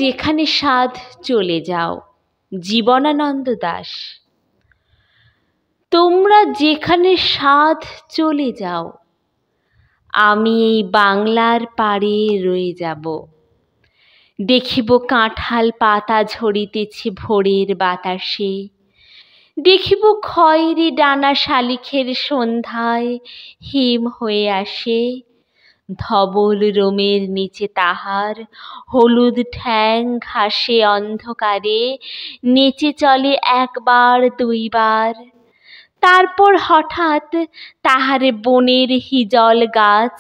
যেখানে সাধ চলে যাও। জীবনানন্দ দাশ। তোমরা যেখানে সাধ চলে যাও, আমি এই বাংলার পাড়ে রয়ে যাব। দেখিব কাঁঠাল পাতা ঝরিতেছে ভোরের বাতাসে, দেখিব খয়েরি ডানা শালিখের সন্ধ্যায় হিম হয়ে আসে। ধবল রোমের নিচে তাহার হলুদ ঠ্যাং ঘাসে অন্ধকারে নেচে চলে একবার দুইবার। তারপর হঠাৎ তাহার বনের হিজল গাছ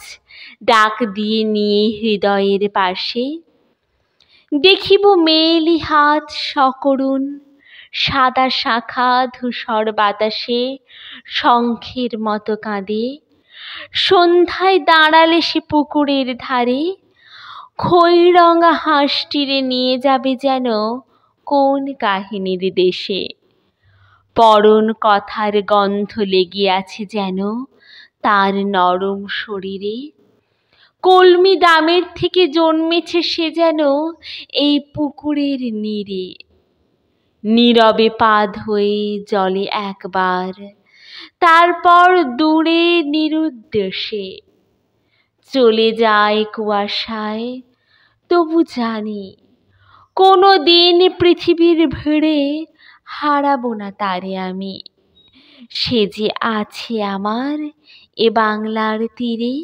ডাক দিয়ে নিয়ে হৃদয়ের পাশে। দেখিব মেয়েলি হাত সকরুণ, সাদা শাখা ধূসর বাতাসে শঙ্খের মতো কাঁদে। সন্ধ্যায় দাঁড়ালে সে পুকুরের ধারে, খইরঙা হাঁসটিরে নিয়ে যাবে যেন কোন কাহিনীর দেশে। পরন কথার গন্ধ লেগে আছে যেন তার নরম শরীরে। কলমি দামের থেকে জন্মেছে সে যেন এই পুকুরের নীরে। নীরবে পা ধুয়ে জলে একবার, তারপর দূরে নিরুদ্দেশে চলে যায় কুয়াশায়। তবু জানি কোনো দিন পৃথিবীর ভিড়ে হারাবো না তারে আমি। সে যে আছে আমার এ বাংলার তীরে।